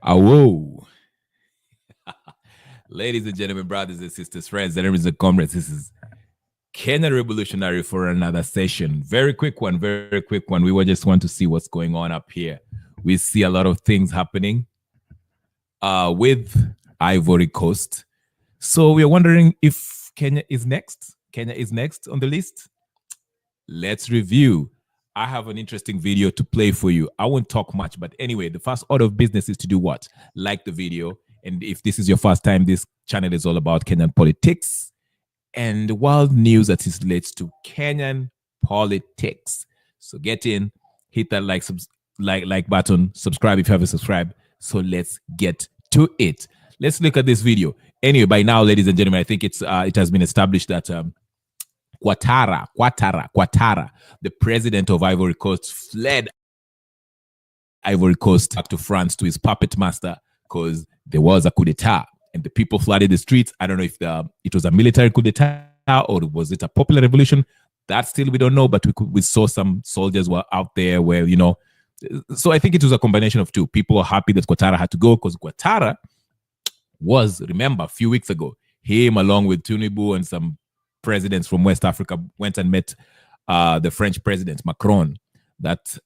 Awo. Ladies and gentlemen, brothers and sisters, friends, enemies and comrades, this is Kenya Revolutionary for another session. Very quick one, very quick one. We just want to see what's going on up here. We see a lot of things happening with Ivory Coast. So we are wondering if Kenya is next. Kenya is next on the list. Let's review. I have an interesting video to play for you. I won't talk much, but anyway, the first order of business is to do what? Like the video. And if this is your first time, this channel is all about Kenyan politics and world news that is relates to Kenyan politics. So get in, hit that like button, subscribe if you haven't subscribed. So let's get to it. Let's look at this video. Anyway, by now, ladies and gentlemen, I think it has been established that Ouattara, the president of Ivory Coast, fled Ivory Coast back to France to his puppet master because there was a coup d'etat and the people flooded the streets. I don't know if it was a military coup d'etat or was it a popular revolution. That still we don't know, but we saw some soldiers were out there where, you know. So I think it was a combination of two. People are happy that Ouattara had to go because Ouattara was, remember, a few weeks ago, him along with Tinubu and some presidents from West Africa went and met the French president Macron, that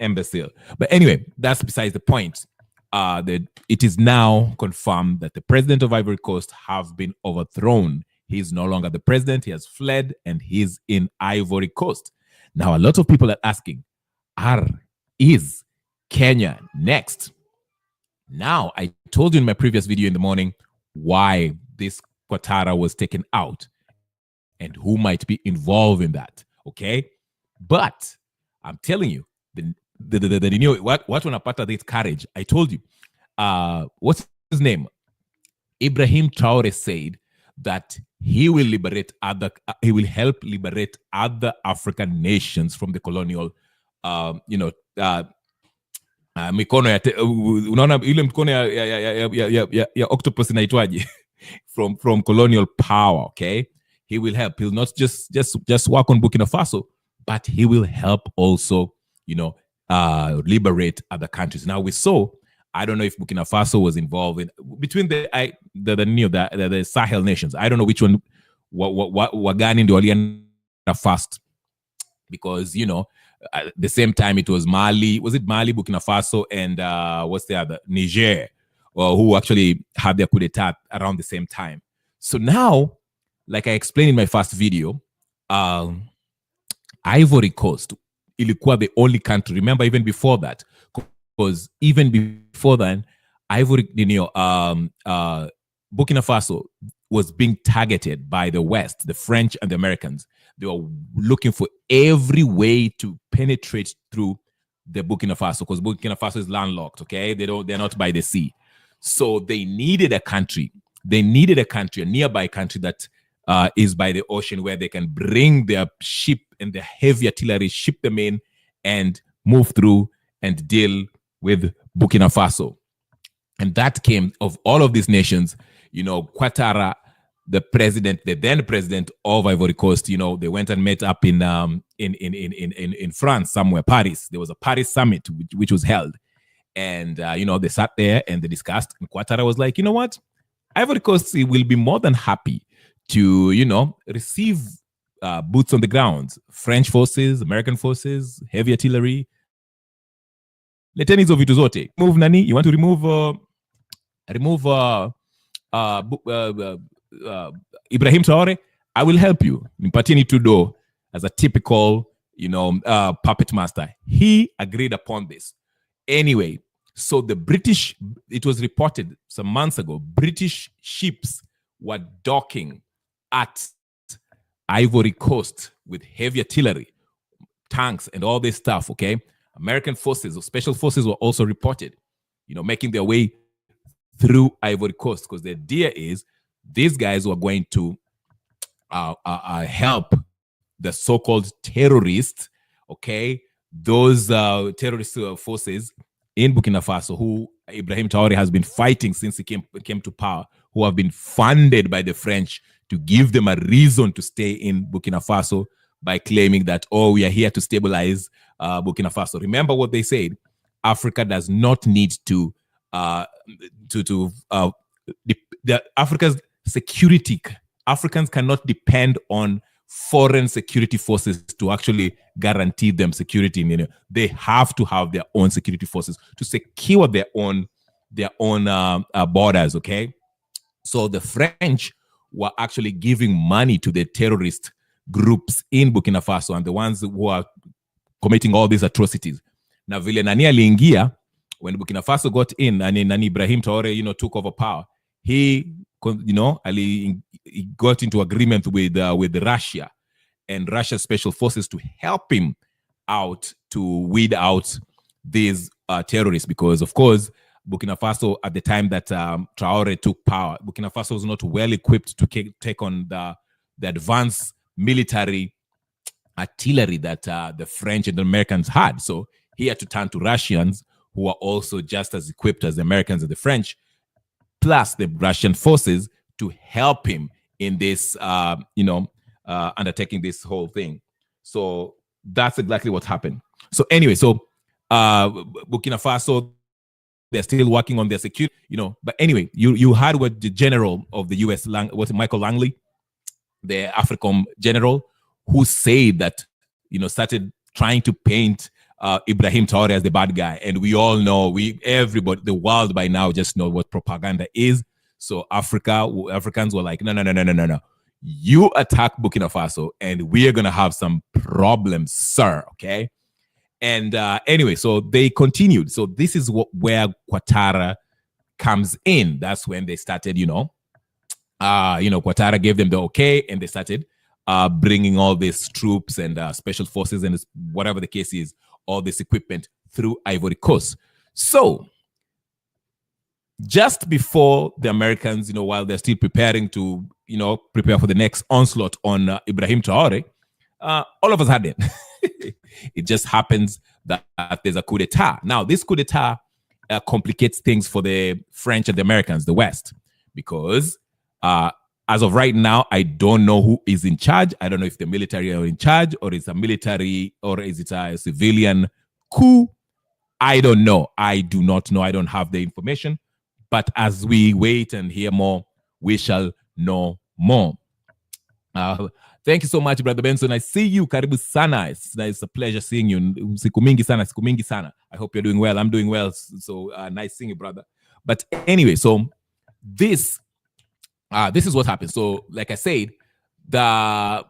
imbecile. But anyway, that's besides the point. That it is now confirmed that the president of Ivory Coast have been overthrown. He's no longer the president. He has fled and he's in Ivory Coast. Now, a lot of people are asking, is Kenya next? Now, I told you in my previous video in the morning why this Ouattara was taken out and who might be involved in that. Okay, but I'm telling you, what unapata this courage? I told you, what's his name? Ibrahim Traore said that he will he will help liberate other African nations from the colonial, mikono ya unaona ile mikono ya octopus inaitwaje from colonial power. Okay, he will help. He'll not just work on Burkina Faso, but he will help also, liberate other countries. Now we saw, I don't know if Burkina Faso was involved in between the Sahel nations. I don't know which one wagani ndio walienda first, because at the same time it was Mali. Was it Mali, Burkina Faso, and what's the other? Niger, who actually had their coup d'etat around the same time. So now, like I explained in my first video, Ivory Coast ilikuwa the only country. Remember, even before that, because even before then, Burkina Faso was being targeted by the West, the French and the Americans. They were looking for every way to penetrate through the Burkina Faso, because Burkina Faso is landlocked. Okay, they're not by the sea, so they needed a country. They needed a nearby country that is by the ocean, where they can bring their ship and the heavy artillery, ship them in, and move through and deal with Burkina Faso. And that came of all of these nations. Ouattara, the then president of Ivory Coast, they went and met up in France somewhere, Paris. There was a Paris summit which was held, and they sat there and they discussed. And Ouattara was like, you know what, Ivory Coast will be more than happy to receive boots on the ground, French forces, American forces, heavy artillery. Leteni hizo vitu zote. Move nani? You want to remove Ibrahim Traore? I will help you. Nipatie Trudeau as a typical, puppet master. He agreed upon this. Anyway, so the British, it was reported some months ago, British ships were docking at Ivory Coast with heavy artillery, tanks, and all this stuff. Okay, American forces or special forces were also reported, making their way through Ivory Coast, because the idea is these guys were going to help the so-called terrorists. Okay, those terrorist forces in Burkina Faso, who Ibrahim Traore has been fighting since he came to power, who have been funded by the French to give them a reason to stay in Burkina Faso by claiming that, we are here to stabilize Burkina Faso. Remember what they said? Africa does not need to the Africa's security. Africans cannot depend on foreign security forces to actually guarantee them security. You know, they have to have their own security forces to secure their own borders. Okay, so the French were actually giving money to the terrorist groups in Burkina Faso and the ones who are committing all these atrocities. Now, vile nani aliingia when Burkina Faso got in and Nani Ibrahim Traore, you know, took over power. He, you know, he got into agreement with Russia and Russia's special forces to help him out to weed out these terrorists, because, of course, Burkina Faso at the time that Traore took power, Burkina Faso was not well equipped to take on the advanced military artillery that the French and the Americans had. So he had to turn to Russians, who are also just as equipped as the Americans and the French, plus the Russian forces, to help him in this, undertaking this whole thing. So that's exactly what happened. So anyway, Burkina Faso, they're still working on their security, you know. But anyway, you heard what the general of the U.S., Michael Langley, the AFRICOM general, who said that, you know, started trying to paint Ibrahim Traore as the bad guy. And we all know, everybody, the world by now just know what propaganda is. So Africans were like, no. You attack Burkina Faso and we're going to have some problems, sir. Okay. And anyway, so they continued. So this is where Ouattara comes in. That's when they started, Ouattara gave them the okay, and they started bringing all these troops and special forces and whatever the case is, all this equipment through Ivory Coast. So just before the Americans, you know, while they're still preparing to, you know, prepare for the next onslaught on Ibrahim Traore, all of a sudden, it just happens that there's a coup d'etat. Now, this coup d'etat complicates things for the French and the Americans, the West, because as of right now, I don't know who is in charge. I don't know if the military are in charge, or it's a military, or is it a civilian coup? I don't know. I do not know. I don't have the information. But as we wait and hear more, we shall know more. Thank you so much, Brother Benson. I see you. Karibu sana. It's a pleasure seeing you. Siku mingi sana. I hope you're doing well. I'm doing well. So nice seeing you, brother. But anyway, so this is what happened. So, like I said, the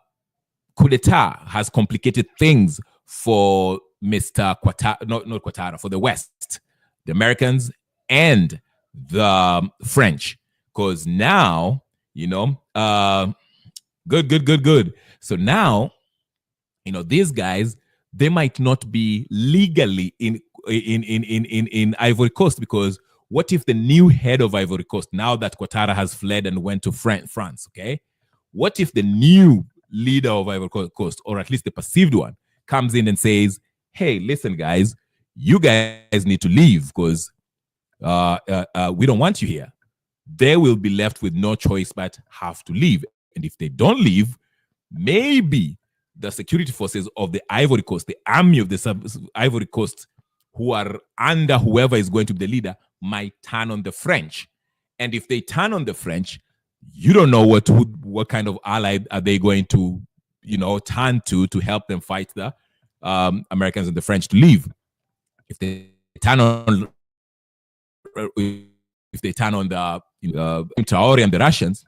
coup d'etat has complicated things for Mr. Ouattara, not Ouattara, for the West, the Americans, and the French. Because now, you know, good. So now, you know, these guys, they might not be legally in Ivory Coast, because what if the new head of Ivory Coast, now that Ouattara has fled and went to France, okay? What if the new leader of Ivory Coast, or at least the perceived one, comes in and says, hey, listen, guys, you guys need to leave because we don't want you here. They will be left with no choice but have to leave. And if they don't leave, maybe the security forces of the Ivory Coast, the army of the Ivory Coast, who are under whoever is going to be the leader, might turn on the French. And if they turn on the French, you don't know what kind of ally are they going to, you know, turn to help them fight the Americans and the French to leave. If they turn on the Traore and the Russians,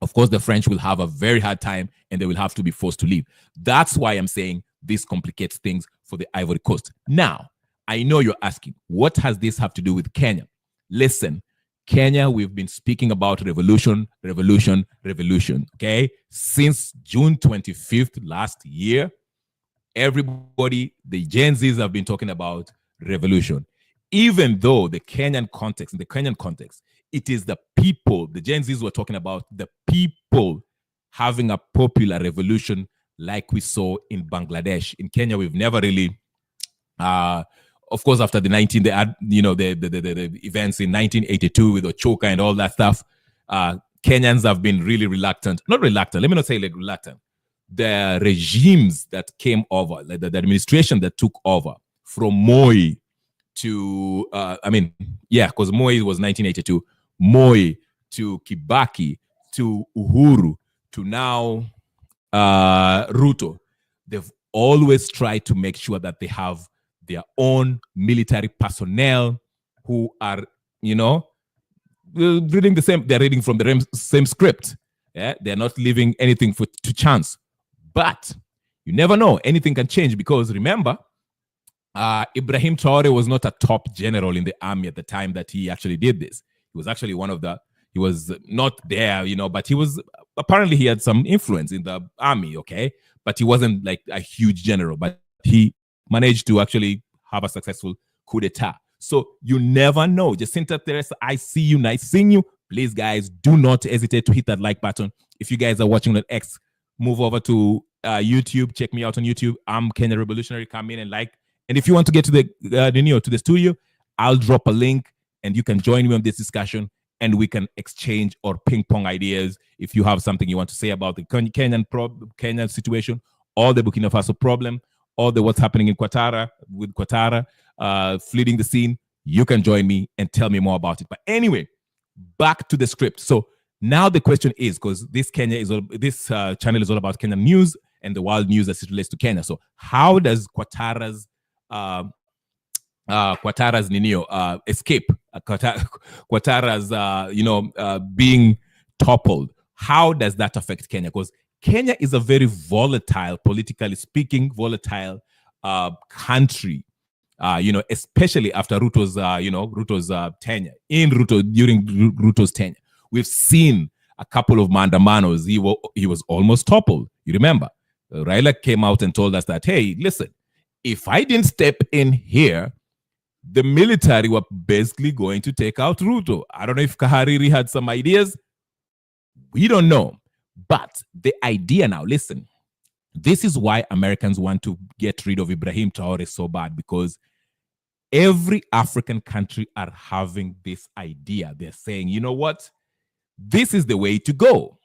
of course, the French will have a very hard time and they will have to be forced to leave. That's why I'm saying this complicates things for the Ivory Coast. Now, I know you're asking, what has this have to do with Kenya? Listen, Kenya, we've been speaking about revolution, okay? Since June 25th last year, everybody, the Gen Zs have been talking about revolution. Even though in the Kenyan context, it is the people, the Gen Zs were talking about the people having a popular revolution like we saw in Bangladesh. In Kenya, we've never really, of course, after the events in 1982 with Ochoka and all that stuff, Kenyans have been really reluctant. Not reluctant, let me not say like reluctant. The regimes that came over, like the administration that took over from Moi to because Moi was 1982, Moi to Kibaki to Uhuru to now Ruto, they've always tried to make sure that they have their own military personnel who are, reading the same. They're reading from the same script. Yeah, they're not leaving anything to chance. But you never know. Anything can change because remember, Ibrahim Traore was not a top general in the army at the time that he actually did this. He was actually he was not there, but apparently he had some influence in the army, okay? But he wasn't like a huge general, but he managed to actually have a successful coup d'etat. So you never know. Jacinta Teresa, I see you, nice seeing you. Please, guys, do not hesitate to hit that like button. If you guys are watching on X, move over to YouTube. Check me out on YouTube. I'm Kenya Revolutionary. Come in and like. And if you want to get to the studio, I'll drop a link and you can join me on this discussion and we can exchange or ping pong ideas. If you have something you want to say about the Kenyan situation or the Burkina Faso problem or what's happening in Ouattara fleeing the scene, you can join me and tell me more about it. But anyway, back to the script. So now the question is, because this channel is all about Kenyan news and the world news as it relates to Kenya. So how does Ouattara's escape, Ouattara's being toppled, how does that affect Kenya? Because Kenya is a very volatile, politically speaking, volatile country. Especially after Ruto's tenure, during Ruto's tenure, we've seen a couple of mandamanos. He was almost toppled. You remember, Raila came out and told us that, hey, listen, if I didn't step in here, the military were basically going to take out Ruto. I don't know if Kahariri had some ideas. We don't know. But the idea now, listen, this is why Americans want to get rid of Ibrahim Traore so bad, because every African country are having this idea. They're saying, you know what? This is the way to go.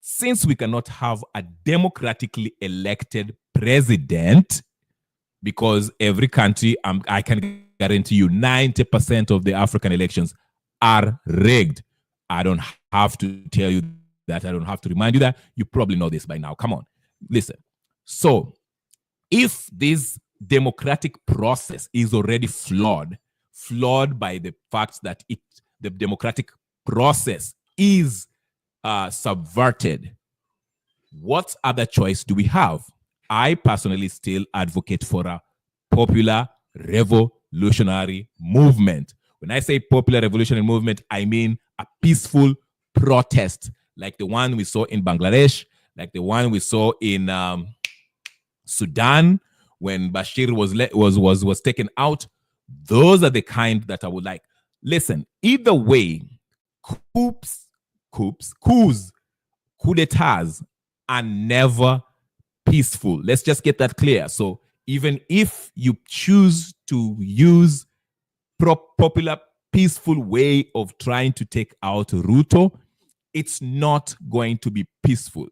Since we cannot have a democratically elected president, because every country, I can guarantee you 90% of the African elections are rigged. I don't have to tell you that. I don't have to remind you that. You probably know this by now. Come on. Listen. So if this democratic process is already flawed by the fact that the democratic process is subverted, what other choice do we have? I personally still advocate for a popular revolutionary movement. When I say popular revolutionary movement, I mean a peaceful protest like the one we saw in Bangladesh, like the one we saw in Sudan when Bashir was taken out. Those are the kind that I would like. Listen, either way, coups, coup d'etats are never peaceful. Let's just get that clear. So even if you choose to use popular, peaceful way of trying to take out Ruto, it's not going to be peaceful.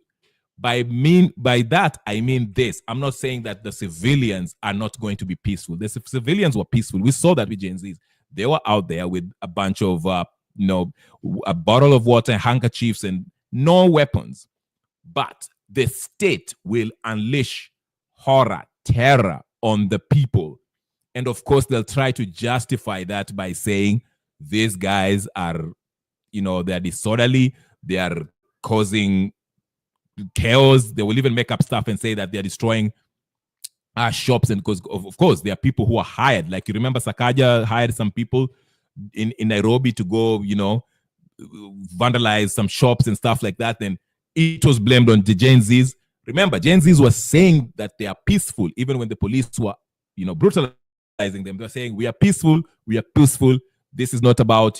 By that, I mean this. I'm not saying that the civilians are not going to be peaceful. The civilians were peaceful. We saw that with Gen Zs. They were out there with a bunch of, a bottle of water, handkerchiefs, and no weapons. But the state will unleash horror, terror on the people. And of course, they'll try to justify that by saying these guys are, they're disorderly, they are causing chaos. They will even make up stuff and say that they're destroying shops. And because, of course, there are people who are hired. Like, you remember Sakaja hired some people in Nairobi to go, vandalize some shops and stuff like that. And it was blamed on the Gen Zs. Remember, Gen Zs were saying that they are peaceful, even when the police were, brutalizing them. They're saying, we are peaceful. This is not about,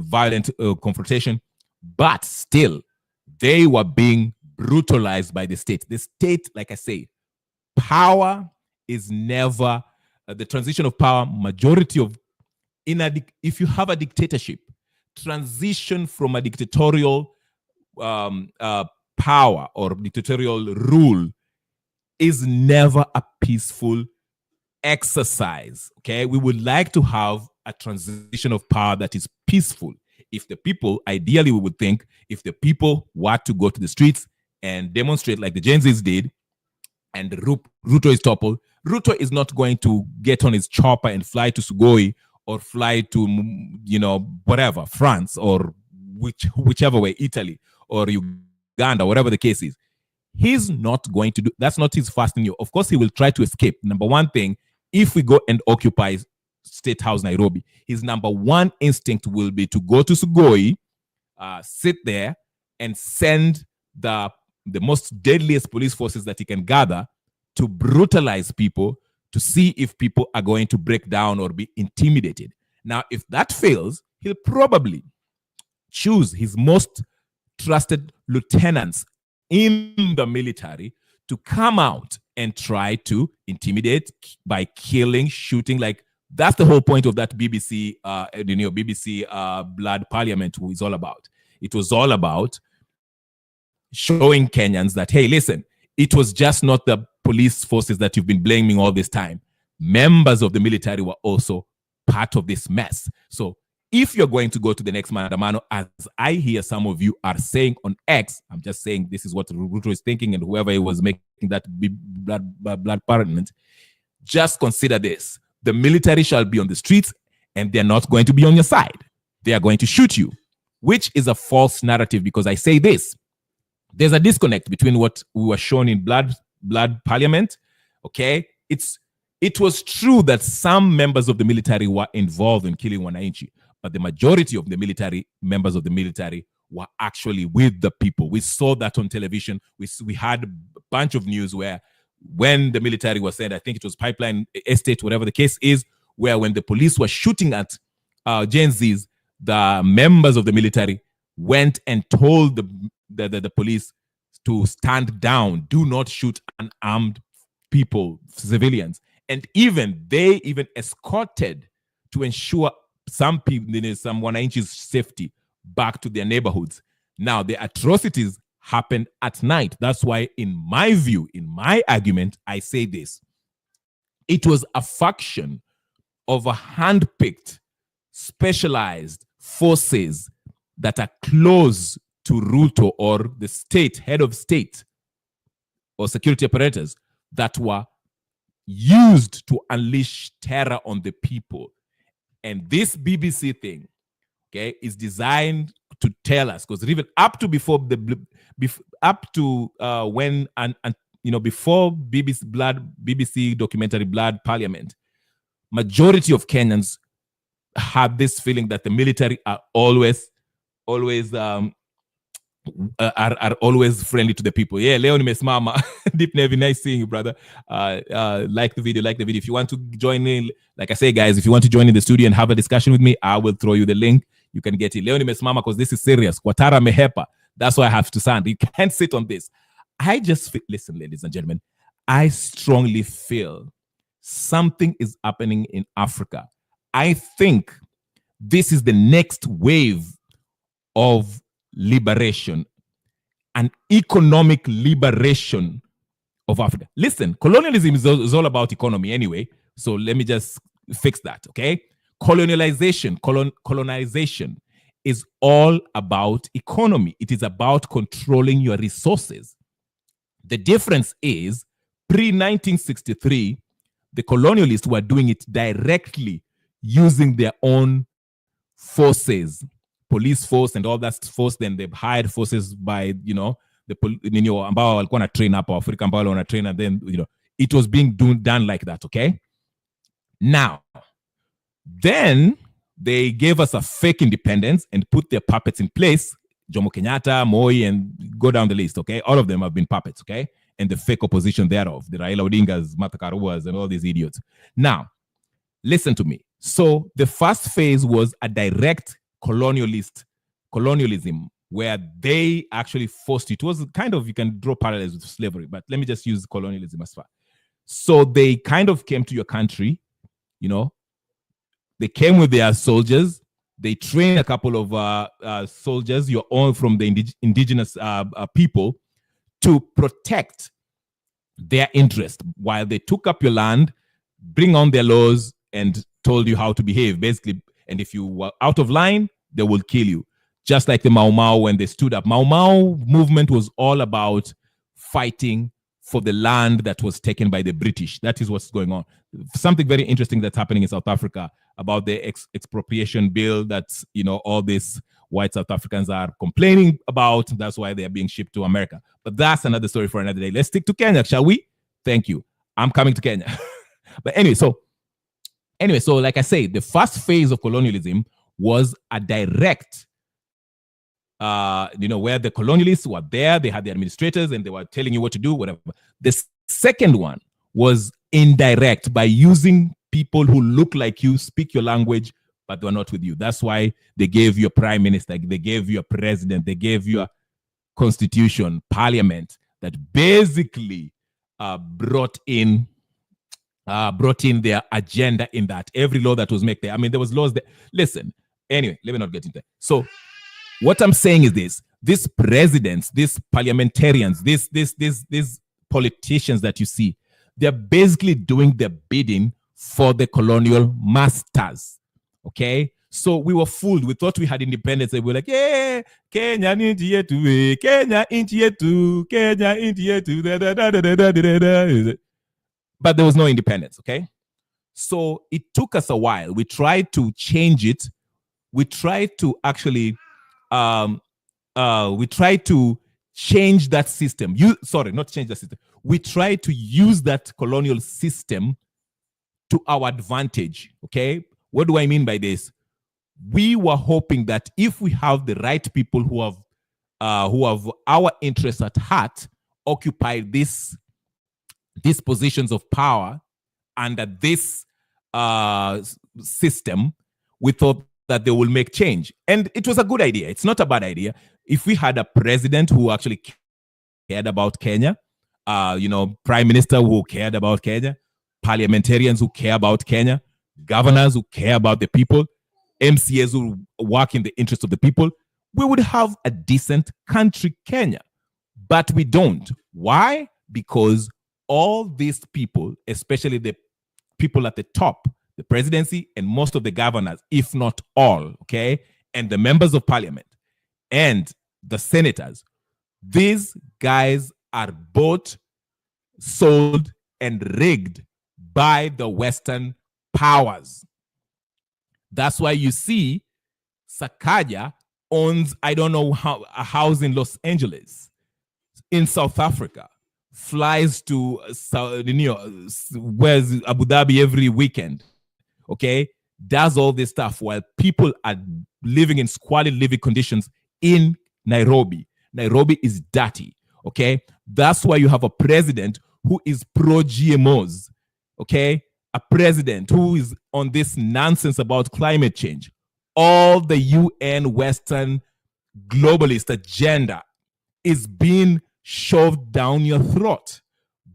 violent confrontation. But still, they were being brutalized by the state. The state, like I say, power is never the transition of power. Majority of if you have a dictatorship, transition from a dictatorial power or dictatorial rule is never a peaceful exercise. Okay, we would like to have a transition of power that is peaceful. If the people, ideally, we would think, if the people were to go to the streets and demonstrate like the Gen Zs did, and Ruto is toppled, Ruto is not going to get on his chopper and fly to Sugoi or fly to, whatever, France or whichever way, Italy or Uganda, whatever the case is. He's not going to do, that's not his first thing. Of course, he will try to escape. Number one thing, if we go and occupy State House Nairobi, his number one instinct will be to go to Sugoi, sit there and send the most deadliest police forces that he can gather to brutalize people, to see if people are going to break down or be intimidated. Now, if that fails, he'll probably choose his most trusted lieutenants in the military to come out and try to intimidate by killing, shooting. Like, that's the whole point of that BBC Blood Parliament is all about. It was all about showing Kenyans that, hey, listen, it was just not the police forces that you've been blaming all this time. Members of the military were also part of this mess. So if you're going to go to the next Maandamano, as I hear some of you are saying on X, I'm just saying this is what Ruto is thinking, and whoever was making that blood parliament, just consider this. The military shall be on the streets, and they're not going to be on your side. They are going to shoot you, which is a false narrative, because I say this. There's a disconnect between what we were shown in blood parliament. Okay, it was true that some members of the military were involved in killing wananchi, but the majority of the members of the military were actually with the people. We saw that on television. We had a bunch of news where when the military was sent, I think it was Pipeline Estate, whatever the case is, where when the police were shooting at Gen Zs, the members of the military went and told the police to stand down, do not shoot unarmed people, civilians. And they even escorted to ensure some people, some wananchi's safety back to their neighborhoods. Now, the atrocities happened at night. That's why, in my view, in my argument, I say this. It was a faction of a handpicked, specialized forces that are close to Ruto or the state, head of state or security apparatus, that were used to unleash terror on the people. And this BBC thing, okay, is designed to tell us, because even up to before BBC documentary Blood Parliament, majority of Kenyans have this feeling that the military are always friendly to the people. Yeah, Leo nimesimama. Deep Navy, nice seeing you, brother. Like the video. If you want to join in, like I say, guys, if you want to join in the studio and have a discussion with me, I will throw you the link. You can get it. Leo nimesimama, because this is serious. Kwatara mehepa. That's why I have to stand. You can't sit on this. I just feel, listen, ladies and gentlemen, I strongly feel something is happening in Africa. I think this is the next wave of liberation, an economic liberation of Africa. Listen, colonialism is all about economy anyway, so let me just fix that, okay? Colonization is all about economy. It is about controlling your resources. The difference is, pre-1963, the colonialists were doing it directly using their own forces, police force and all that force. Then they've hired forces by, ambao walikuwa na train hapa Afrika, ambao wana train, and then, it was being done like that, okay? Now, then they gave us a fake independence and put their puppets in place. Jomo Kenyatta, Moi, and go down the list, okay? All of them have been puppets, okay? And the fake opposition thereof, the Raila Odingas, Martha Karuas, and all these idiots. Now, listen to me. So the first phase was a direct colonialism, where they actually forced it. It was kind of, you can draw parallels with slavery, but let me just use colonialism as far. So they kind of came to your country, they came with their soldiers. They trained a couple of soldiers, your own from the indigenous people, to protect their interest. While they took up your land, bring on their laws and told you how to behave, basically. And if you were out of line, they will kill you. Just like the Mau Mau when they stood up. Mau Mau movement was all about fighting for the land that was taken by the British. That is what's going on. Something very interesting that's happening in South Africa about the expropriation bill that, all these white South Africans are complaining about. That's why they are being shipped to America. But that's another story for another day. Let's stick to Kenya, shall we? Thank you. I'm coming to Kenya. But anyway, so like I say, the first phase of colonialism was a direct, where the colonialists were there, they had the administrators and they were telling you what to do, whatever. The second one was indirect, by using people who look like you, speak your language, but they're not with you. That's why they gave you a prime minister, they gave you a president, they gave you a constitution, parliament that basically brought in their agenda in that. Every law that was made there. I mean, there was laws that, listen, anyway, let me not get into that. So what I'm saying is this: these presidents, these parliamentarians, these politicians that you see, they're basically doing the bidding for the colonial masters. Okay? So we were fooled. We thought we had independence. And we were like, yeah, Kenya inchi yetu, Kenya inchi yetu, Kenya inchi yetu, da da da da da da da. But there was no independence, okay? So it took us a while. We tried to change it. We tried to actually we tried to change that system. Not change the system. We tried to use that colonial system to our advantage. Okay, what do I mean by this? We were hoping that if we have the right people who have our interests at heart, occupy these positions of power under this system, we thought that they will make change. And it was a good idea. It's not a bad idea. If we had a president who actually cared about Kenya, prime minister who cared about Kenya, parliamentarians who care about Kenya, governors who care about the people, MCAs who work in the interest of the people, we would have a decent country, Kenya. But we don't. Why? Because all these people, especially the people at the top, the presidency and most of the governors, if not all, okay, and the members of parliament and the senators, these guys are bought, sold, and rigged by the Western powers. That's why you see Sakaja owns, I don't know how, a house in Los Angeles, in South Africa, flies to where's Abu Dhabi every weekend. Okay, does all this stuff while people are living in squalid living conditions in Nairobi. Nairobi is dirty. Okay, that's why you have a president who is pro GMOs. Okay, a president who is on this nonsense about climate change. All the UN Western globalist agenda is being shoved down your throat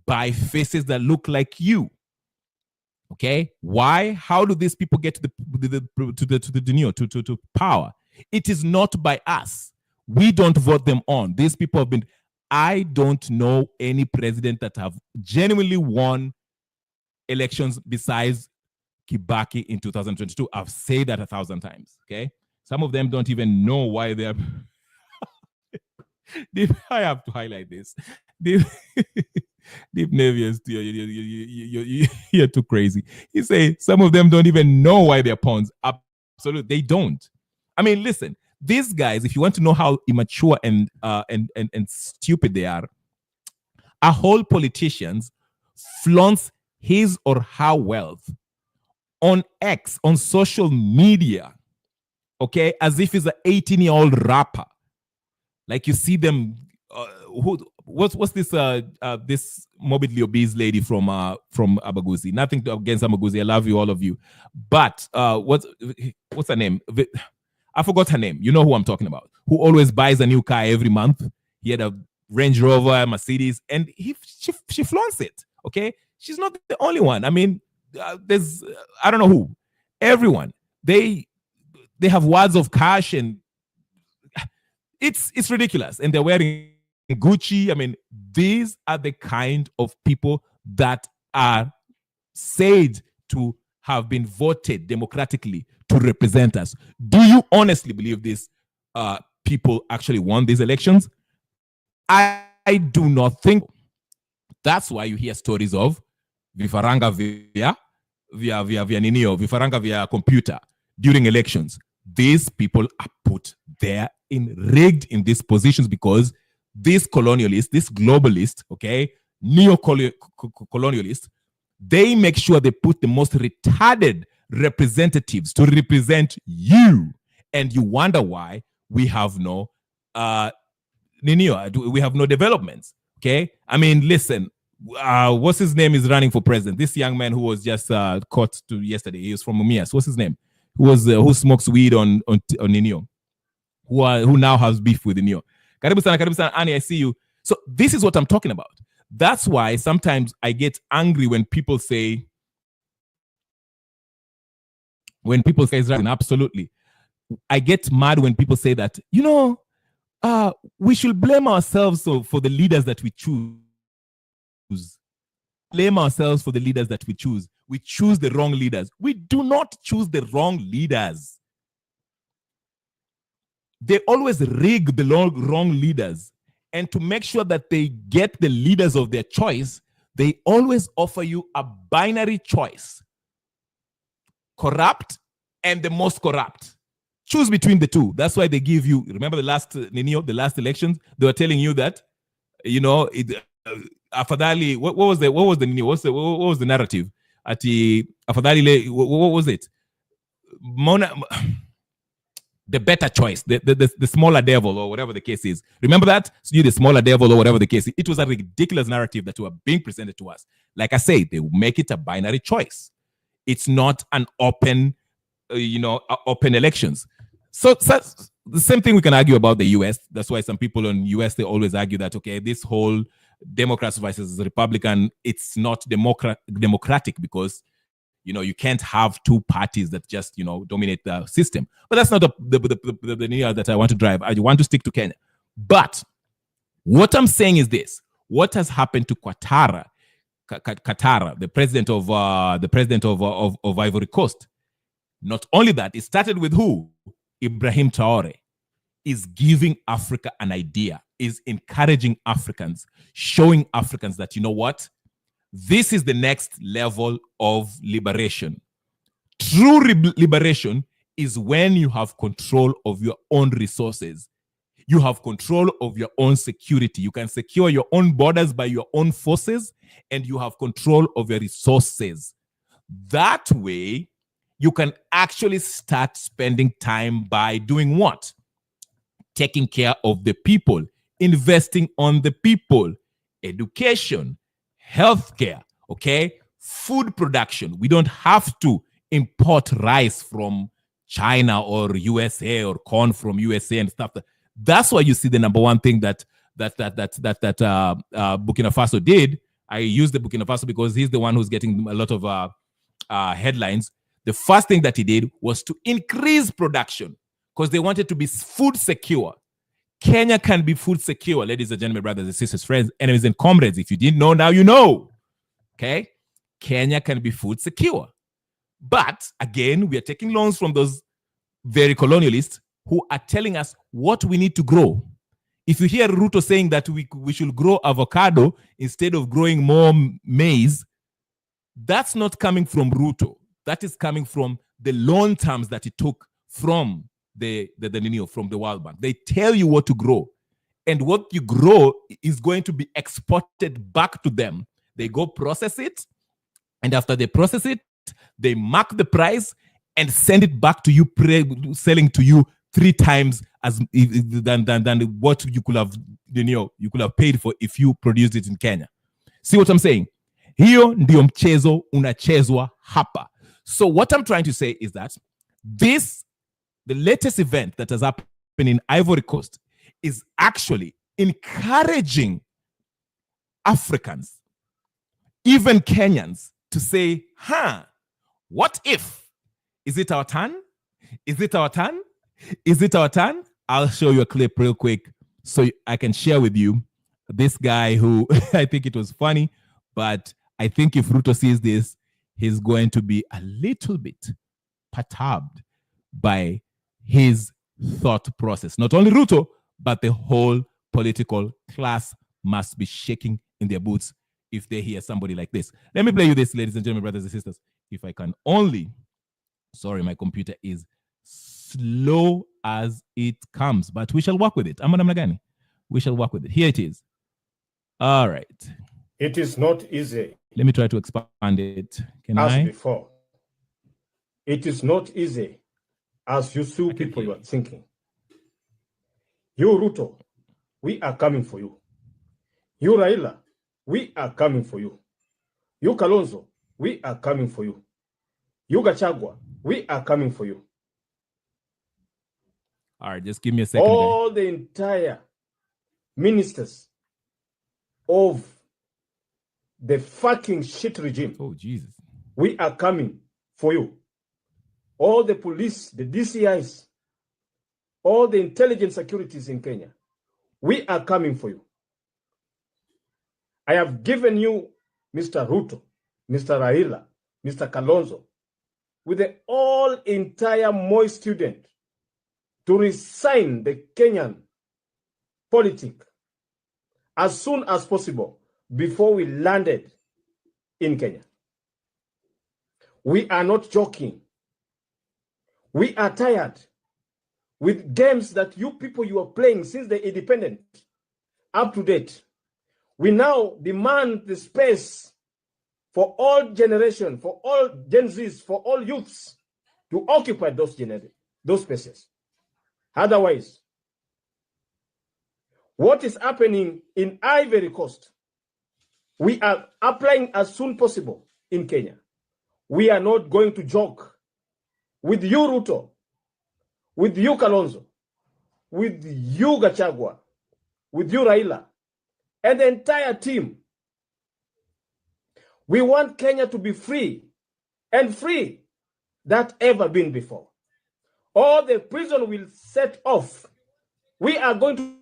by faces that look like you. Okay, why? How do these people get to power? It is not by us. We don't vote them on. These people have been. I don't know any president that have genuinely won elections besides Kibaki in 2022. I've said that 1,000 times. Okay, some of them don't even know why they're. I have to highlight this. Deep Navians, you're too crazy. He say some of them don't even know why they're pawns. Absolutely, they don't. I mean, listen, these guys, if you want to know how immature and stupid they are, a whole politicians flaunts his or her wealth on X, on social media, okay, as if he's an 18-year-old rapper. Like you see them, what's this this morbidly obese lady from Abaguzi? Nothing against Abaguzi, I love you, all of you. But what's her name? I forgot her name. You know who I'm talking about. Who always buys a new car every month. He had a Range Rover, Mercedes, and she flaunts it. Okay, she's not the only one. I mean, there's I don't know who. Everyone they have wads of cash and. It's ridiculous. And they're wearing Gucci. I mean, these are the kind of people that are said to have been voted democratically to represent us. Do you honestly believe these people actually won these elections? I do not think. That's why you hear stories of vifaranga via ninio, vifaranga via computer during elections. These people are put there in rigged in these positions because these colonialists, this globalist, okay, neo-colonialists, they make sure they put the most retarded representatives to represent you. And you wonder why we have no we have no developments. Okay. I mean, listen, what's his name is running for president? This young man who was just caught yesterday. He was from Mumias. What's his name? Who smokes weed on Ninio? Who now has beef with Ninio? Karibu sana, Annie, I see you. So this is what I'm talking about. That's why sometimes I get angry when people say, absolutely. I get mad when people say that, we should blame ourselves for the leaders that we choose. Blame ourselves for the leaders that we choose. We choose the wrong leaders. We do not choose the wrong leaders. They always rig the wrong leaders. And to make sure that they get the leaders of their choice, they always offer you a binary choice. Corrupt and the most corrupt. Choose between the two. That's why they give you, remember the last elections, they were telling you that, afadhali, what was the Ninio? What was the narrative? Afadhali, what was it? The better choice, the smaller devil, or whatever the case is. Remember that? So you the smaller devil, or whatever the case is. It was a ridiculous narrative that were being presented to us. Like I say, they make it a binary choice. It's not an open, open elections. So the same thing we can argue about the US. That's why some people in US, they always argue that, okay, this whole Democrats versus Republican, it's not democratic because, you can't have two parties that just, dominate the system. But that's not the near that I want to drive. I want to stick to Kenya. But what I'm saying is this. What has happened to Katara, the president of Ivory Coast? Not only that, it started with who? Ibrahim Traore is giving Africa an idea, is encouraging Africans, showing Africans that, you know what? This is the next level of liberation. True liberation is when you have control of your own resources. You have control of your own security. You can secure your own borders by your own forces, and you have control of your resources. That way, you can actually start spending time by doing what? Taking care of the people, investing on the people, education, healthcare, okay? Food production. We don't have to import rice from China or USA or corn from USA and stuff. That's why you see the number one thing that Burkina Faso did. I use the Burkina Faso because he's the one who's getting a lot of headlines. The first thing that he did was to increase production because they wanted to be food secure. Kenya can be food secure, ladies and gentlemen, brothers and sisters, friends, enemies and comrades. If you didn't know, now you know. Okay? Kenya can be food secure. But again, we are taking loans from those very colonialists who are telling us what we need to grow. If you hear Ruto saying that we should grow avocado instead of growing more maize, that's not coming from Ruto. That is coming from the loan terms that he took from from the World Bank. They tell you what to grow. And what you grow is going to be exported back to them. They go process it. And after they process it, they mark the price and send it back to you, selling to you 3 times than what you could have paid for if you produced it in Kenya. See what I'm saying? Hiyo ndio mchezo unachezwa hapa. So what I'm trying to say is that the latest event that has happened in Ivory Coast is actually encouraging Africans, even Kenyans, to say, what if? Is it our turn? Is it our turn? Is it our turn? I'll show you a clip real quick so I can share with you this guy who I think it was funny, but I think if Ruto sees this, he's going to be a little bit perturbed by his thought process. Not only Ruto, but the whole political class must be shaking in their boots if they hear somebody like this. Let me play you this, ladies and gentlemen, brothers and sisters. If I can only, sorry, my computer is slow as it comes, but we shall work with it. Amanda Mnagani, we shall work with it. Here it is. All right. It is not easy. Let me try to expand it. Can as I? before. It is not easy as you see people you are thinking. You, Ruto, we are coming for you. You, Raila, we are coming for you. You, Kalonzo, we are coming for you. You, Gachagua, we are coming for you. All right, just give me a second. All the entire ministers of the fucking shit regime. Oh, Jesus. We are coming for you. All the police, the DCIs, all the intelligence securities in Kenya, we are coming for you. I have given you Mr. Ruto, Mr. Raila, Mr. Kalonzo, with the all entire Moi student to resign the Kenyan politic as soon as possible before we landed in Kenya. We are not joking. We are tired with games that you people you are playing since the independent up to date. We now demand the space for all generation, for all Gen Zs, for all youths to occupy those spaces. Otherwise, what is happening in Ivory Coast, we are applying as soon possible in Kenya. We are not going to joke with you, Ruto, with you, Kalonzo, with you, Gachagua, with you, Raila, and the entire team. We want Kenya to be free and free that ever been before. All the prison will set off. We are going to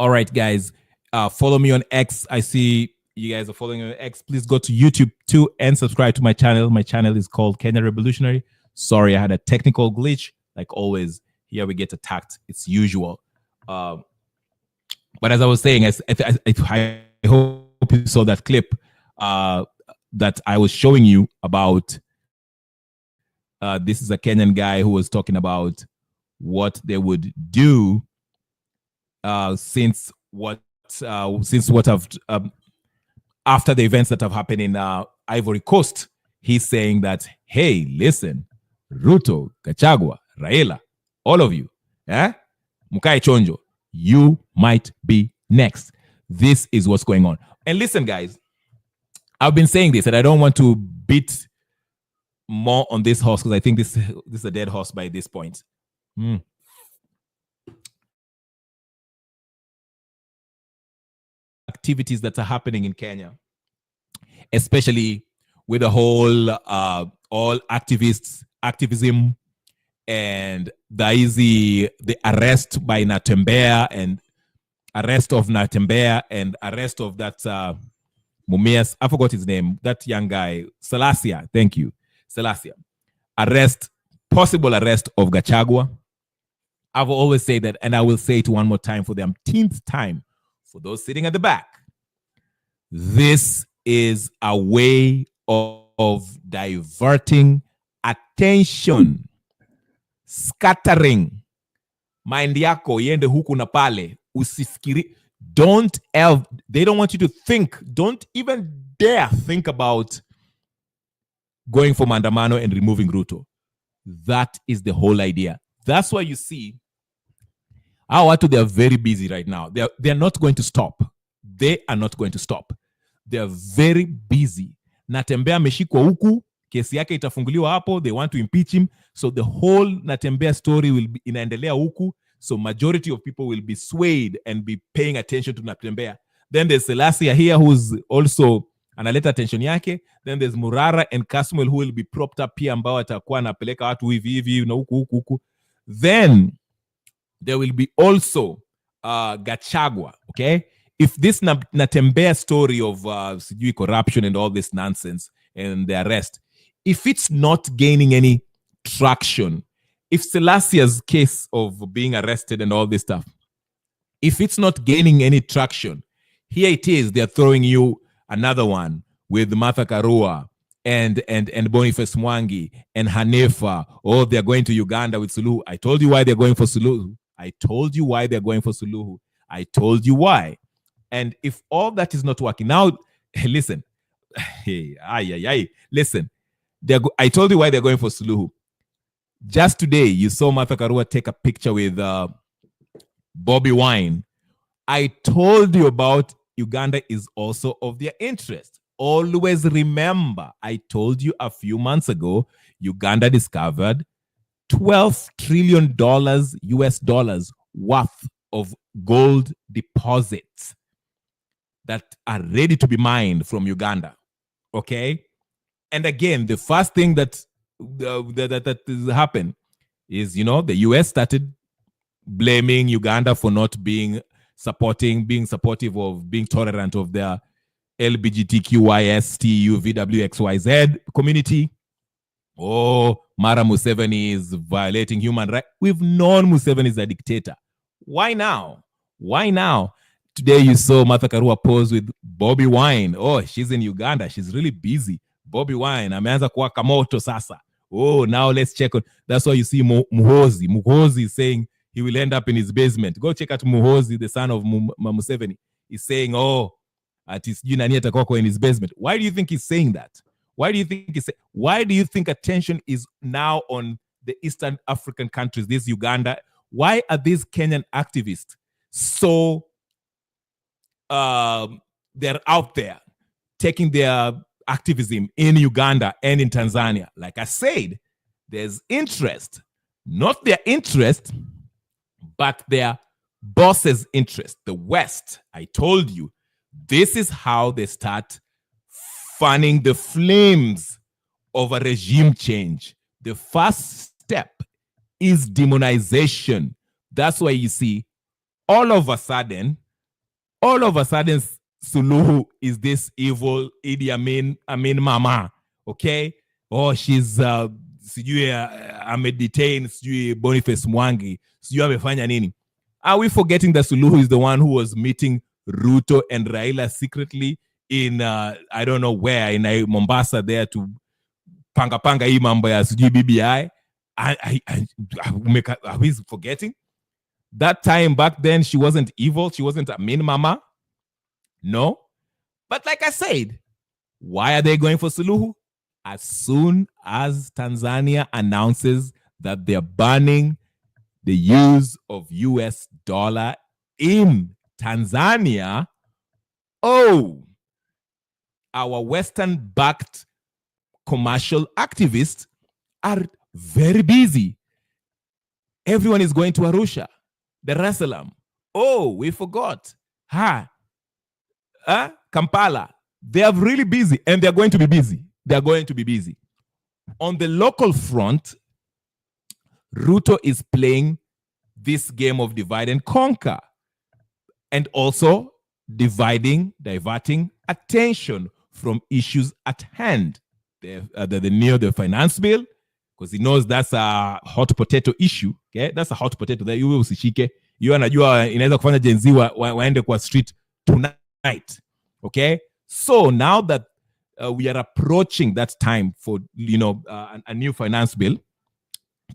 All right, guys. Follow me on X. I see you guys are following on X. Please go to YouTube too and subscribe to my channel. My channel is called Kenya Revolutionary. Sorry, I had a technical glitch. Like always, here we get attacked. It's usual. But as I was saying, I hope you saw that clip that I was showing you about. This is a Kenyan guy who was talking about what they would do since what have after the events that have happened in Ivory Coast. He's saying that, hey, listen, Ruto, Gachagua, Raila, all of you, Mukai Chonjo, you might be next. This is what's going on. And listen, guys, I've been saying this, and I don't want to beat more on this horse because I think this is a dead horse by this point. activities that are happening in Kenya, especially with the whole all activism, and there is the arrest by Natembeya, and arrest of Natembeya, and arrest of that Mumias, I forgot his name, that young guy, Salasia, thank you, Salasia. Possible arrest of Gachagua. I've always said that, and I will say it one more time for the umpteenth time, for those sitting at the back. This is a way of diverting attention, scattering. Mind yako yende huku na pale, usifikiri. They don't want you to think. Don't even dare think about going for Mandamano and removing Ruto. That is the whole idea. That's why you see our watu, they are very busy right now. They are not going to stop. They are not going to stop. They are very busy. Natembeya ameshikwa huku, kesi yake itafunguliwa hapo. They want to impeach him. So the whole Natembeya story will be inaendelea huku. So majority of people will be swayed and be paying attention to Natembeya. Then there's Selassie here, who's also analeta attention yake. Then there's Murara and Kasmuel, who will be propped up here, ambao atakuwa anapeleka watu hivi na huku. Then there will be also Gachagua, okay? If this Natembeya story of corruption and all this nonsense and the arrest, if it's not gaining any traction, if Selassie's case of being arrested and all this stuff, if it's not gaining any traction, here it is, they're throwing you another one with Martha Karua and Boniface Mwangi and Hanifa. Oh, they're going to Uganda with Suluhu. I told you why they're going for Suluhu. I told you why they're going for Suluhu. I told you why. And if all that is not working, now, listen. Listen. I told you why they're going for Suluhu. Just today, you saw Martha Karua take a picture with Bobby Wine. I told you about Uganda is also of their interest. Always remember, I told you a few months ago, Uganda discovered $12 trillion US dollars worth of gold deposits that are ready to be mined from Uganda. Okay? And again, the first thing that happened is, the US started blaming Uganda for not being supportive of, being tolerant of their LGBTQISTU VWXYZ community. Oh, Mara Museveni is violating human rights. We've known Museveni is a dictator. Why now? Today you saw Martha Karua pose with Bobby Wine. Oh, she's in Uganda. She's really busy. Bobby Wine, ameanza kuwaka moto sasa. Oh, now let's check on. That's why you see Muhozi. Muhozi is saying he will end up in his basement. Go check out Muhozi, the son of Museveni. He's saying, oh, at his in his basement. Why do you think he's saying that? Why do you think attention is now on the Eastern African countries, this Uganda? Why are these Kenyan activists so they're out there taking their activism in Uganda and in Tanzania? Like I said, there's interest, not their interest, but their boss's interest, the West. I told you, this is how they start fanning the flames of a regime change. The first step is demonization. That's why you see, all of a sudden, Suluhu is this evil Idi Amin mama. Okay? Oh, she's detained, Boniface Mwangi, amefanya nini? Are we forgetting that Suluhu is the one who was meeting Ruto and Raila secretly in I don't know where, in Mombasa, there to panga hii mambo ya BBI? Are we forgetting? That time back then, she wasn't evil. She wasn't a mean mama. No. But like I said, why are they going for Suluhu? As soon as Tanzania announces that they're banning the use of US dollar in Tanzania, oh, our Western-backed commercial activists are very busy. Everyone is going to Arusha, Dar es Salaam. Oh, we forgot. Kampala. They are really busy, and they're going to be busy. They're going to be busy. On the local front, Ruto is playing this game of divide and conquer, and also diverting attention from issues at hand. The finance bill, because he knows that's a hot potato issue. Okay, that's a hot potato that you will usishike. You anajua inaweza kufanya Gen Z waende kwa street tonight. Okay, so now that we are approaching that time for a new finance bill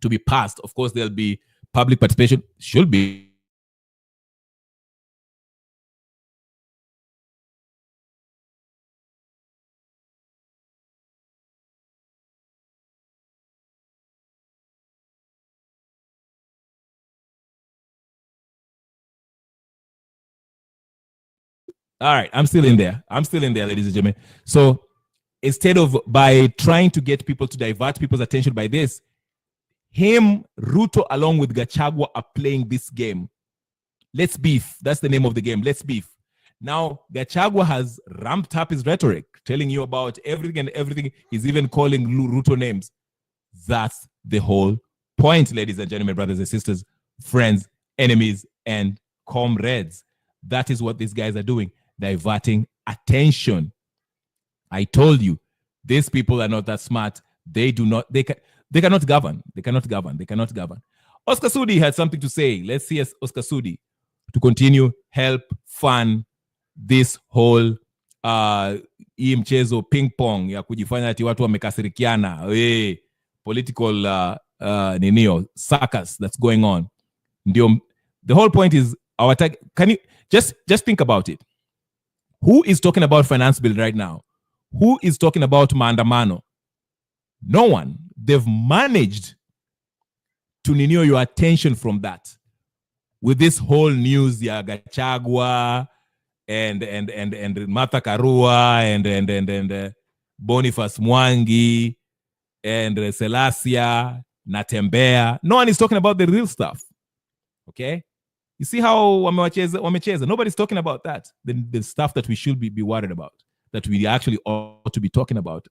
to be passed, of course there'll be public participation. Should be. All right, I'm still in there, ladies and gentlemen. So instead of by trying to get people to divert people's attention by this, Ruto, along with Gachagua, are playing this game. Let's beef. That's the name of the game. Let's beef. Now, Gachagua has ramped up his rhetoric, telling you about everything and everything. He's even calling Ruto names. That's the whole point, ladies and gentlemen, brothers and sisters, friends, enemies, and comrades. That is what these guys are doing, diverting attention. I told you, these people are not that smart. They cannot govern. They cannot govern. Oscar Sudi had something to say. Let's see Oscar Sudi to continue help fund this whole hii mchezo ping pong ya kujifanya ati watu wamekasirikiana, political circus that's going on. The whole point is can you just think about it? Who is talking about finance bill right now? Who is talking about maandamano? No one. They've managed to renew your attention from that with this whole news ya Gachagua and Martha Karua and Boniface Mwangi and Selasia Natembea. No one is talking about the real stuff. Okay? You see how wamecheza? Nobody's talking about that. The stuff that we should be worried about, that we actually ought to be talking about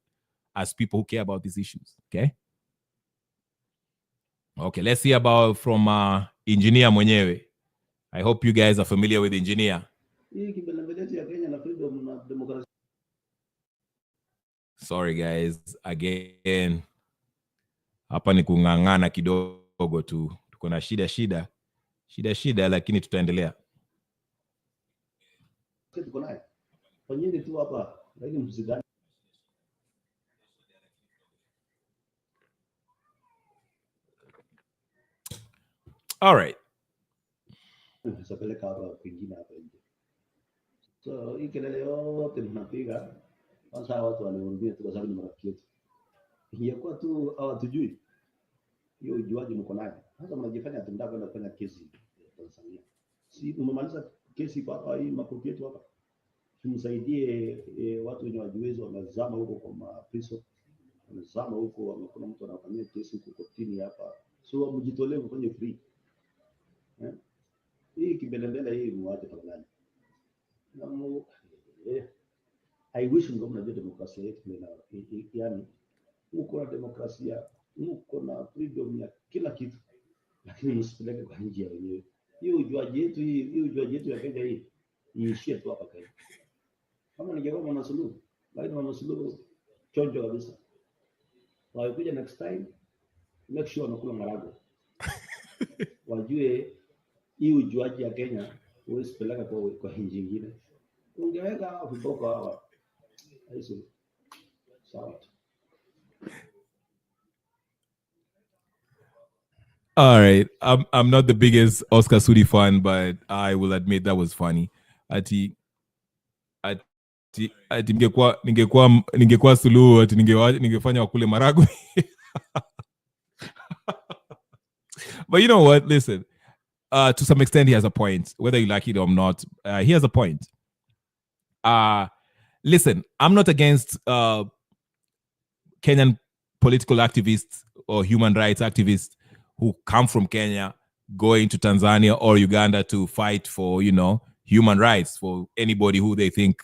as people who care about these issues. Okay? Okay, let's see about from engineer mwenyewe. I hope you guys are familiar with engineer. Sorry guys, again. Hapa ni kungangana kidogo tu. Tuko na shida lakini tutaendelea. All right. So hii kelele yote mnapiga sasa, watu wanaongea tu kwa sababu ni marafiki yetu. Ingekuwa tu hawatujui, hiyo ujuaji mko nayo. Sasa mnajifanya tunataka kwenda kufanya kesi Tanzania. Si umemaliza kesi hapa, hii makopi yetu hapa. Tumsaidie watu wenye wajiwezo wamezama huko kwa mapriso. Wamezama huko, kuna mtu anafanyia kesi huko kotini hapa. So mjitolee mfanye free. Hii kibelembele hii muache tafadhali. I wish mnajua demokrasia yetu na yani uko na demokrasia, uko na freedom ya kila kitu, lakini msipeleke kwa njia yenyewe. Hiyo ujuaji yetu ya Kenya hii iishie tu hapa Kenya. Kama ningekuwa Mama Suluhu, lakini Mama Suluhu chonjo kabisa. Waikuja next time, make sure wanakula marago. Wajue hii ujuaji ya Kenya usipeleka kwa nchi nyingine. Ungeweka viboko hawa. Hizo. Sawa. All right. I'm not the biggest Oscar Sudi fan, but I will admit that was funny. Ati ningekuwa Suluhu ati ningefanya wakule maragwe. But you know what? Listen. To some extent, he has a point. Whether you like it or not, he has a point. Listen, I'm not against Kenyan political activists or human rights activists who come from Kenya, going to Tanzania or Uganda to fight for, human rights for anybody who they think,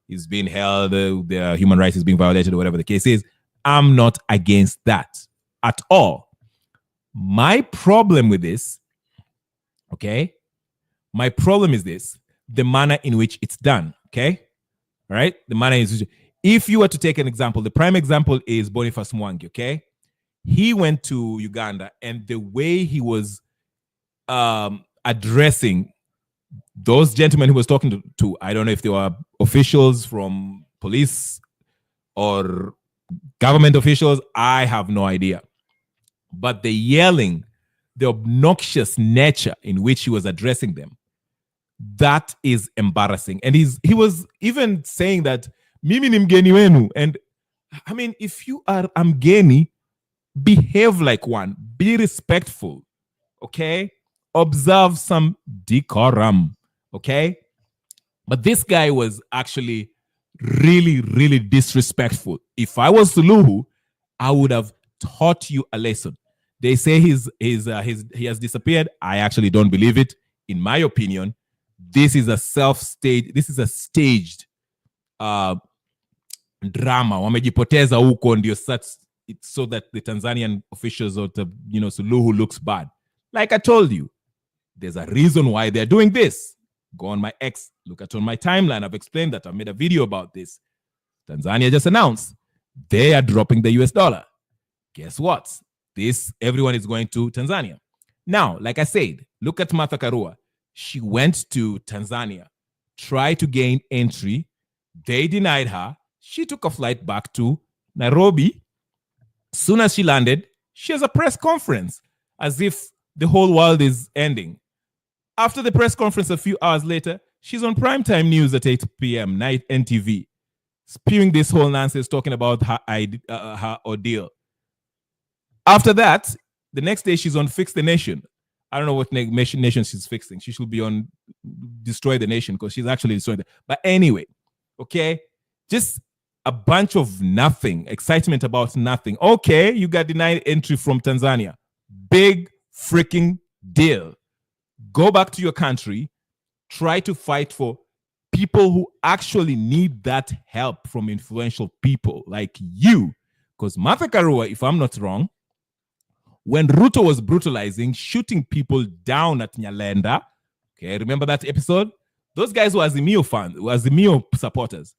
is being held, their human rights is being violated, or whatever the case is. I'm not against that at all. My problem with this, okay? My problem is this, the manner in which it's done, okay? All right? The manner in which, if you were to take an example, the prime example is Boniface Mwangi, okay? He went to Uganda, and the way he was addressing those gentlemen he was talking to, I don't know if they were officials from police or government officials, I have no idea. But the yelling, the obnoxious nature in which he was addressing them, that is embarrassing. And he was even saying that, mimi ni mgeni wenu. And I mean, if you are mgeni, behave like one. Be respectful. Okay? Observe some decorum. Okay? But this guy was actually really, really disrespectful. If I was Suluhu, I would have taught you a lesson. They say he has disappeared. I actually don't believe it. In my opinion, this is a staged drama. Wamejipoteza huko ndio so that the Tanzanian officials or Suluhu looks bad. Like I told you, there's a reason why they're doing this. Go on my X, look at on my timeline. I've explained that. I made a video about this. Tanzania just announced they are dropping the US dollar. Guess what? Everyone is going to Tanzania. Now, like I said, look at Martha Karua. She went to Tanzania, tried to gain entry. They denied her. She took a flight back to Nairobi. As soon as she landed, she has a press conference as if the whole world is ending. After the press conference, a few hours later, she's on primetime news at 8 p.m. night NTV, spewing this whole nonsense, talking about her ordeal. After that, the next day, she's on Fix the Nation. I don't know what nation she's fixing. She should be on Destroy the Nation because she's actually destroying it. But anyway, okay, just a bunch of nothing, excitement about nothing. Okay, you got denied entry from Tanzania. Big freaking deal. Go back to your country, try to fight for people who actually need that help from influential people like you. Because Martha Karua, if I'm not wrong, when Ruto was brutalizing, shooting people down at Nyalenda, okay, remember that episode? Those guys were Azimio fans, were Azimio supporters.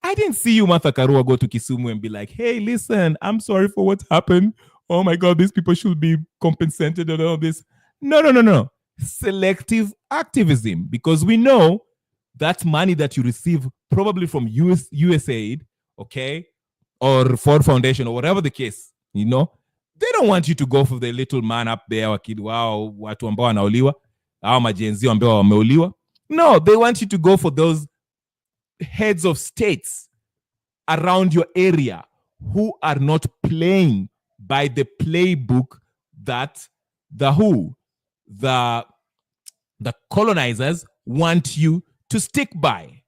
I didn't see you, Martha Karua, go to Kisumu and be like, hey, listen, I'm sorry for what happened. Oh my God, these people should be compensated and all this. No. Selective activism, because we know that money that you receive probably from USAID, okay, or Ford Foundation or whatever the case, they don't want you to go for the little man up there, wakid wao, watu ambao wanauliwa, au majenzi ambao wameuliwa. No, they want you to go for those heads of states around your area who are not playing by the playbook that the colonizers want you to stick by.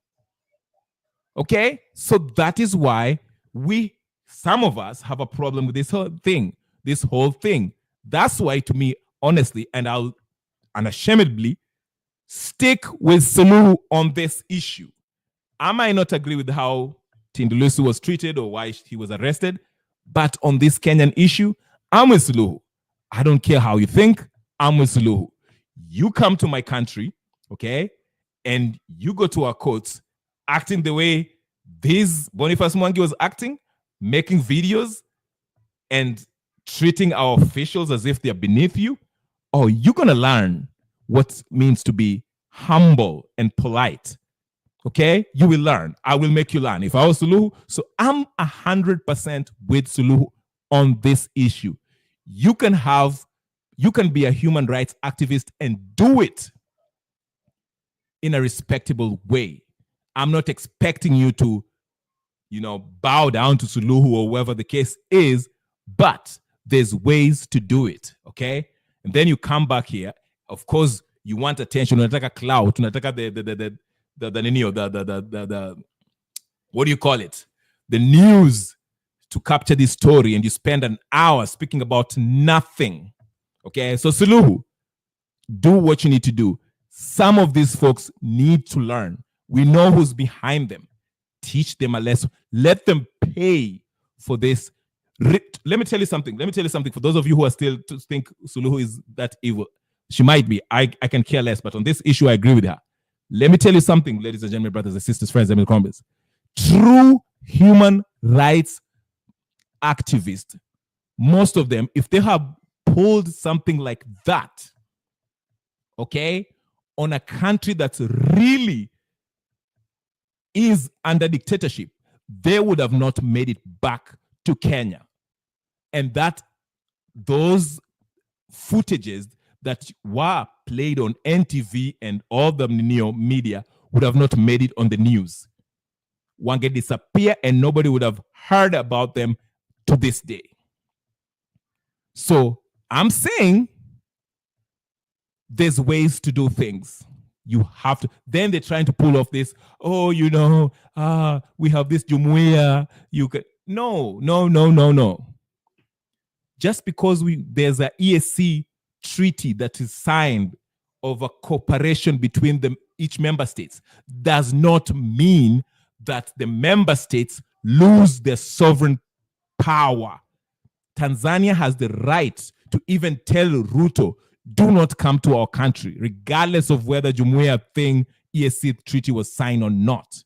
Okay? So that is why some of us have a problem with this whole thing. That's why, to me, honestly, and I'll unashamedly stick with Suluhu on this issue. I might not agree with how Tundu Lissu was treated or why he was arrested, but on this Kenyan issue, I'm with Suluhu. I don't care how you think, I'm with Suluhu. You come to my country, okay, and you go to our courts acting the way this Boniface Mwangi was acting, making videos and treating our officials as if they're beneath you, or you're going to learn what it means to be humble and polite. Okay? You will learn. I will make you learn. If I was Suluhu, so I'm 100% with Suluhu on this issue. You can be a human rights activist and do it in a respectable way. I'm not expecting you to, bow down to Suluhu or whoever the case is, but there's ways to do it, okay? And then you come back here. Of course, you want attention. Unataka clout. Unataka the what do you call it? The news to capture this story, and you spend an hour speaking about nothing. Okay, so Suluhu, do what you need to do. Some of these folks need to learn. We know who's behind them. Teach them a lesson. Let them pay for this. Let me tell you something. For those of you who are still to think Suluhu is that evil, she might be. I can care less. But on this issue, I agree with her. Let me tell you something, ladies and gentlemen, brothers and sisters, friends, and comrades. True human rights activists, most of them, if they have pulled something like that, okay, on a country that's really is under dictatorship, they would have not made it back to Kenya. And that those footages that were played on NTV and all the neo media would have not made it on the news. One can disappear and nobody would have heard about them to this day. So I'm saying there's ways to do things. You have to. Then they're trying to pull off this, oh, we have this Jumuiya. You can no. Just because there's a EAC treaty that is signed of a cooperation between each member states does not mean that the member states lose their sovereign power. Tanzania has the right to even tell Ruto, do not come to our country, regardless of whether Jumuiya thing EAC treaty was signed or not.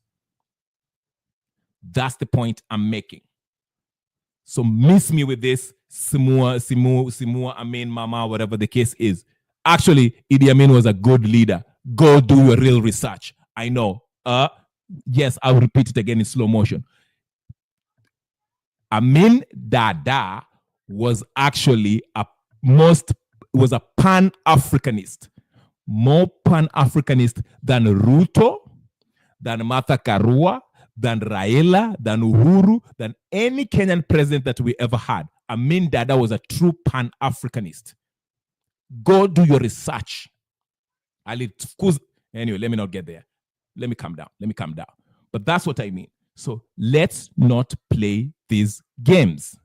That's the point I'm making. So miss me with this Simua, Amin, Mama, whatever the case is. Actually, Idi Amin was a good leader. Go do your real research. I know. Yes, I'll repeat it again in slow motion. Amin Dada was actually a pan-Africanist. More pan-Africanist than Ruto, than Martha Karua, than Raila, than Uhuru, than any Kenyan president that we ever had. Amin Dada was a true pan-Africanist. Go do your research. Anyway, let me not get there. Let me calm down. But that's what I mean. So let's not play these games.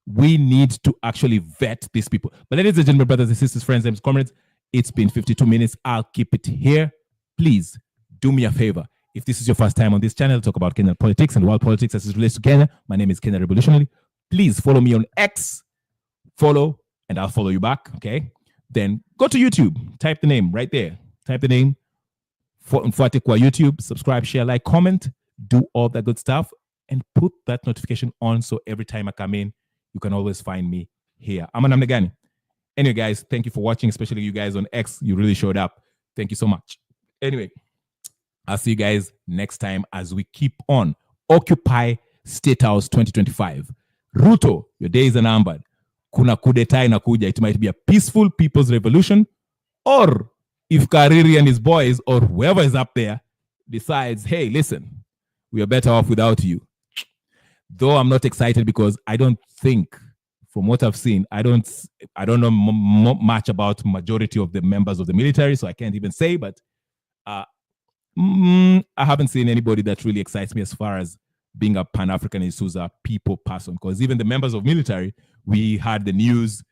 We need to actually vet these people. But ladies and gentlemen, brothers and sisters, friends and comrades, it's been 52 minutes. I'll keep it here. Please do me a favor. If this is your first time on this channel, talk about Kenyan politics and world politics as it relates to Kenya. My name is Kenya Revolutionary. Please follow me on X. Follow, and I'll follow you back. Okay. Then go to YouTube. Type the name right there. Type the name. Mfuate kwa YouTube. Subscribe, share, like, comment. Do all that good stuff. And put that notification on so every time I come in, you can always find me here. I'm Namnegani. Anyway, guys, thank you for watching, especially you guys on X. You really showed up. Thank you so much. Anyway, I'll see you guys next time as we keep on Occupy State House 2025. Ruto, your days are numbered. Kuna kudeta inakuja. It might be a peaceful people's revolution, or if Kariri and his boys or whoever is up there decides, hey, listen, we are better off without you. Though I'm not excited because I don't think, from what I've seen, I don't know much about majority of the members of the military, so I can't even say, but I haven't seen anybody that really excites me as far as being a Pan-Africanist who's a people person. Because even the members of military, we had the news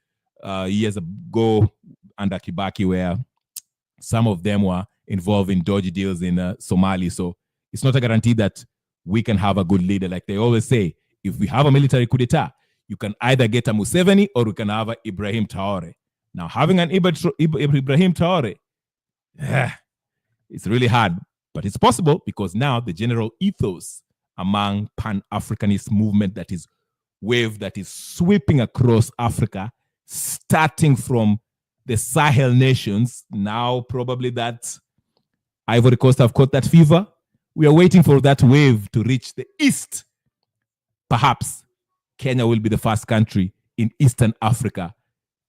years ago under Kibaki where some of them were involved in dodgy deals in Somalia. So it's not a guarantee that we can have a good leader. Like they always say, if we have a military coup d'etat, you can either get a Museveni or we can have a Ibrahim Traore. Now, having an Ibrahim Traore, it's really hard, but it's possible because now the general ethos among Pan-Africanist movement that is wave that is sweeping across Africa, starting from the Sahel nations. Now, probably that Ivory Coast have caught that fever. We are waiting for that wave to reach the east. Perhaps Kenya will be the first country in Eastern Africa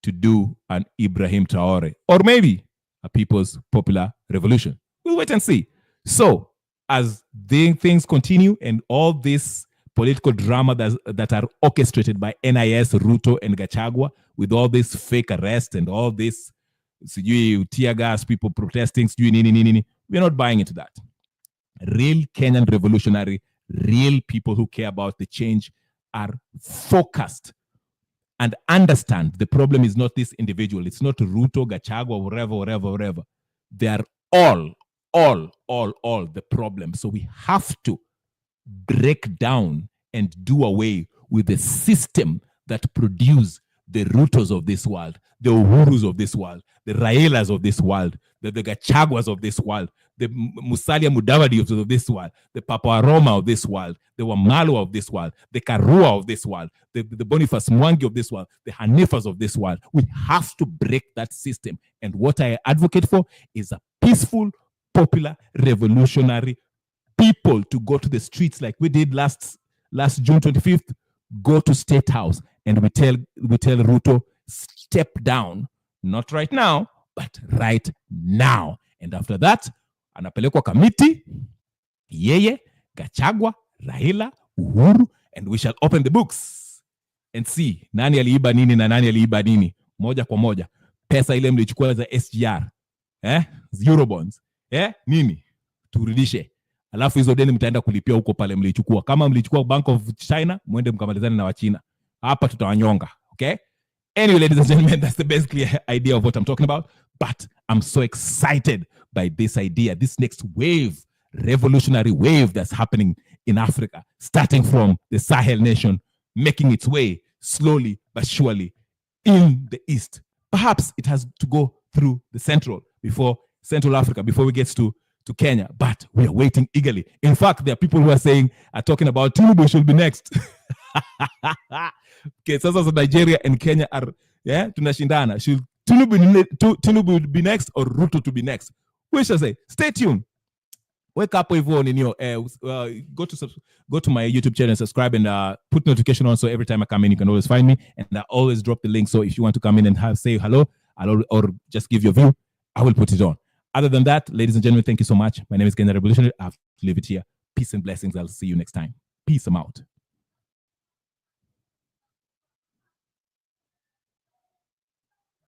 to do an Ibrahim Traore, or maybe a People's Popular Revolution. We'll wait and see. So, as things continue and all this political drama that are orchestrated by NIS, Ruto, and Gachagua, with all this fake arrest and all this tear gas, people protesting, we're not buying into that. Real Kenyan revolutionary, real people who care about the change are focused and understand the problem is not this individual. It's not Ruto, Gachagua, whatever. They are all the problem. So we have to break down and do away with the system that produce the Rutos of this world, the Uhurus of this world, the Railas of this world, the Gachaguas of this world, the Musalia Mudavadi of this world, the Papa Aroma of this world, the Wamalo of this world, the Karua of this world, the Boniface Mwangi of this world, the Hanifas of this world. We have to break that system. And what I advocate for is a peaceful, popular, revolutionary people to go to the streets like we did last June 25th, go to State House, and we tell Ruto, step down, not right now, but right now. And after that, anapelekwa kamiti, yeye, Gachagua, Raila, Uhuru, and we shall open the books and see nani aliiba nini na nani aliiba nini, moja kwa moja. Pesa ile mlichukua za SGR, Eurobonds, nini, turudishe. Alafu hizo deni mtaenda kulipia huko pale mlichukua. Kama mlichukua Bank of China, mwende mkamalizane na Wachina. Hapa tutawanyonga, okay? Anyway, ladies and gentlemen, that's the best clear idea of what I'm talking about. But I'm so excited by this idea, this next wave, revolutionary wave that's happening in Africa, starting from the Sahel nation, making its way slowly but surely in the East. Perhaps it has to go through the Central Africa before we get to Kenya, but we are waiting eagerly. In fact, there are people who are talking about Tinubu should be next. Okay, so Nigeria and Kenya are, tunashindana. Should Tinubu be next or Ruto to be next? We shall say, stay tuned. Wake up everyone in your go to my YouTube channel and subscribe and put notification on so every time I come in you can always find me, and I always drop the link. So if you want to come in and say hello, or just give your view, I will put it on. Other than that, ladies and gentlemen, thank you so much. My name is Kenya Revolutionary. I have to leave it here. Peace and blessings. I'll see you next time. Peace. I'm out.